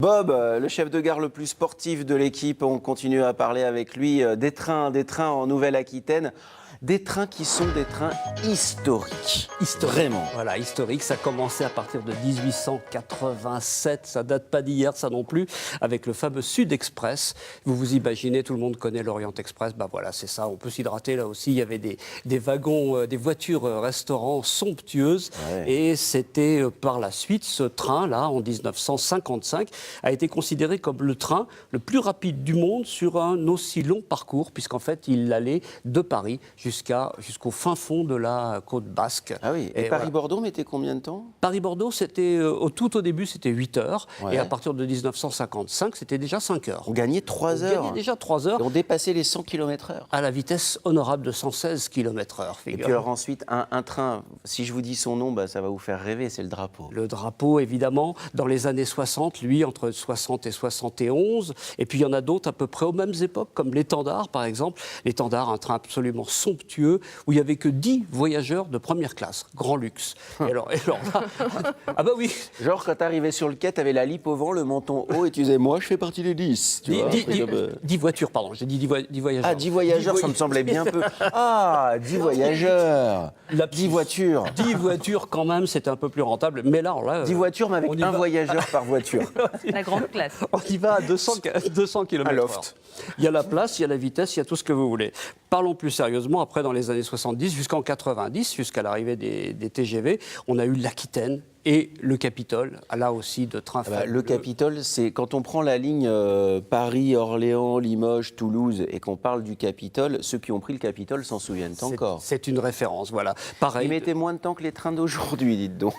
Bob, le chef de gare le plus sportif de l'équipe, on continue à parler avec lui des trains en Nouvelle-Aquitaine. Des trains qui sont des trains historiques. Vraiment. Voilà, historique. Ça a commencé à partir de 1887. Ça date pas d'hier, ça non plus, avec le fameux Sud Express. Vous vous imaginez, tout le monde connaît l'Orient Express. Ben voilà, c'est ça. On peut s'hydrater là aussi. Il y avait des wagons, des voitures restaurants somptueuses. Ouais. Et c'était par la suite, ce train-là, en 1955, a été considéré comme le train le plus rapide du monde sur un aussi long parcours, puisqu'en fait, il allait de Paris jusqu'au fin fond de la côte basque. Ah oui, et Paris-Bordeaux mettait combien de temps? Paris-Bordeaux, c'était tout au début, c'était 8 heures. Ouais. Et à partir de 1955, c'était déjà 5 heures. On gagnait 3 heures. On gagnait déjà 3 heures. Et on dépassait les 100 km/h. À la vitesse honorable de 116 km/h. Et puis alors ensuite, un train, si je vous dis son nom, bah, ça va vous faire rêver, c'est le drapeau. Le drapeau, évidemment, dans les années 60, lui, entre 60 et 71. Et puis il y en a d'autres à peu près aux mêmes époques, comme l'étendard, par exemple. L'étendard, un train absolument somptueux, où il n'y avait que 10 voyageurs de première classe, grand luxe. Et alors là, ah bah oui. Genre quand tu arrivais sur le quai, tu avais la lippe au vent, le menton haut, et tu disais, moi je fais partie des 10. 10 voitures, pardon, j'ai dit 10 voyageurs. Ah, 10 voyageurs, ça me semblait bien peu. Ah, 10 voyageurs, 10 voitures. 10 voitures quand même, c'était un peu plus rentable. Mais là 10 voitures, mais avec un voyageur par voiture. La grande classe. On y va à 200 km/h. Un loft. Il y a la place, il y a la vitesse, il y a tout ce que vous voulez. Parlons plus sérieusement, après dans les années 70 jusqu'en 90, jusqu'à l'arrivée des TGV, on a eu l'Aquitaine et le Capitole, là aussi de trains fabuleux. Le Capitole, c'est quand on prend la ligne Paris, Orléans, Limoges, Toulouse et qu'on parle du Capitole, ceux qui ont pris le Capitole s'en souviennent encore. C'est une référence, voilà. Pareil. Ils mettaient moins de temps que les trains d'aujourd'hui, dites donc.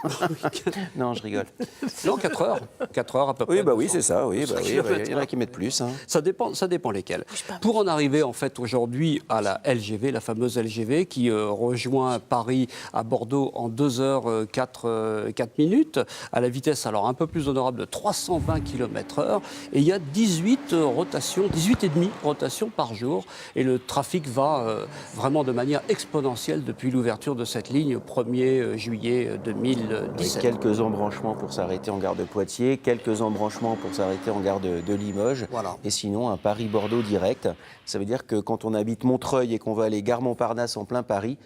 Non, je rigole. Non, 4 heures. 4 heures à peu près. Oui, bah oui, c'est ça. Oui, bah oui, il y en a qui mettent plus. Hein. Ça dépend lesquels. Pour en arriver en fait aujourd'hui à la LGV, la fameuse LGV qui rejoint Paris à Bordeaux en 2 heures 4 minutes, à la vitesse alors un peu plus honorable de 320 km/h. Et il y a 18 rotations, 18,5 rotations par jour. Et le trafic va vraiment de manière exponentielle depuis l'ouverture de cette ligne au 1er juillet 2017. Avec quelques embranchements pour s'arrêter en gare de Poitiers, quelques embranchements pour s'arrêter en gare de Limoges. Voilà. Et sinon, un Paris-Bordeaux direct. Ça veut dire que quand on habite Montreuil et qu'on va aller gare Montparnasse en plein Paris,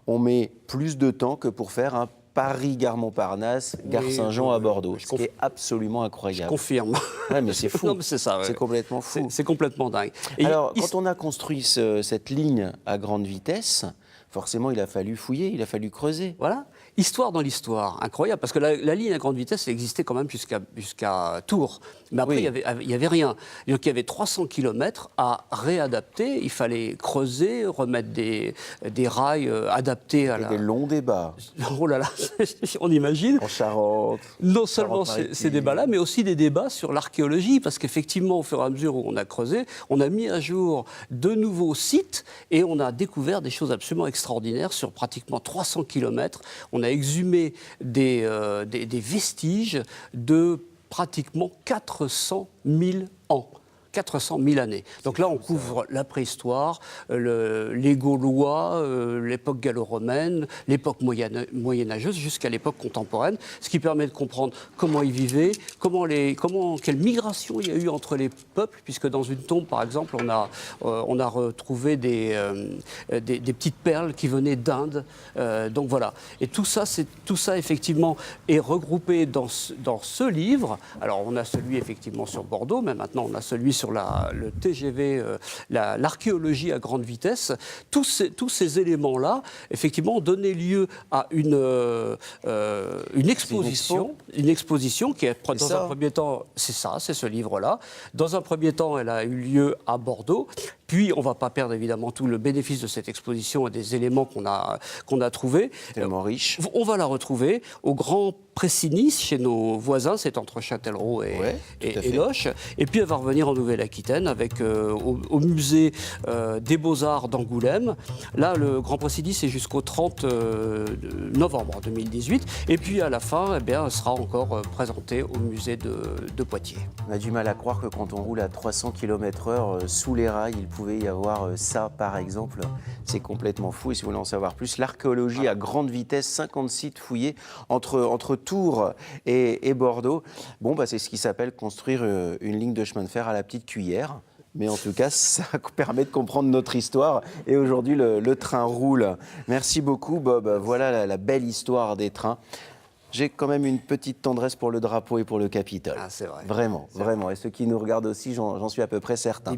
on met plus de temps que pour faire un Paris-Gare Montparnasse, Gare Saint-Jean à Bordeaux, ce qui est absolument incroyable. Je confirme. Ouais, mais c'est fou. Non, mais c'est ça. Ouais. C'est complètement fou. C'est complètement dingue. Et alors, quand on a construit cette ligne à grande vitesse, forcément, il a fallu fouiller, il a fallu creuser. Voilà. Histoire dans l'histoire, incroyable, parce que la ligne à grande vitesse elle existait quand même jusqu'à Tours. Mais après, il n'y avait rien. Donc, il y avait 300 km à réadapter. Il fallait creuser, remettre des rails adaptés à des longs débats. Oh là là, on imagine. En Charente. Non seulement ces débats-là, mais aussi des débats sur l'archéologie, parce qu'effectivement, au fur et à mesure où on a creusé, on a mis à jour de nouveaux sites et on a découvert des choses absolument extraordinaires sur pratiquement 300 km. On a exhumé des vestiges de pratiquement 400 000 ans. 400 000 années. Donc là, on couvre la préhistoire, les Gaulois, l'époque gallo-romaine, l'époque moyenâgeuse jusqu'à l'époque contemporaine, ce qui permet de comprendre comment ils vivaient, quelle migration il y a eu entre les peuples, puisque dans une tombe, par exemple, on a retrouvé des petites perles qui venaient d'Inde. Donc voilà. Et tout ça, effectivement, est regroupé dans ce livre. Alors, on a celui, effectivement, sur Bordeaux, mais maintenant, on a celui sur le TGV, l'archéologie à grande vitesse. Tous ces éléments-là, effectivement, ont donné lieu à une exposition. Une exposition qui est, dans un premier temps, c'est ce livre-là. Dans un premier temps, elle a eu lieu à Bordeaux. Puis, on ne va pas perdre, évidemment, tout le bénéfice de cette exposition et des éléments qu'on a trouvés. Tellement riche. On va la retrouver au Grand Pressigny, chez nos voisins, c'est entre Châtellerault et Loches. Et puis, elle va revenir en Nouvelle-Aquitaine avec au musée des Beaux-Arts d'Angoulême. Là, le Grand Pressigny, c'est jusqu'au 30 novembre 2018. Et puis, à la fin, eh bien, elle sera encore présentée au musée de Poitiers. On a du mal à croire que quand on roule à 300 km/h sous les rails, il pouvait y avoir ça, par exemple. C'est complètement fou. Et si vous voulez en savoir plus, l'archéologie à grande vitesse, 50 sites fouillés entre Tours et Bordeaux. Bon, bah, c'est ce qui s'appelle construire une ligne de chemin de fer à la petite cuillère. Mais en tout cas, ça permet de comprendre notre histoire. Et aujourd'hui, le train roule. Merci beaucoup, Bob. Voilà la belle histoire des trains. J'ai quand même une petite tendresse pour le drapeau et pour le Capitole. Ah, c'est vrai. Vraiment, vraiment. Et ceux qui nous regardent aussi, j'en suis à peu près certain.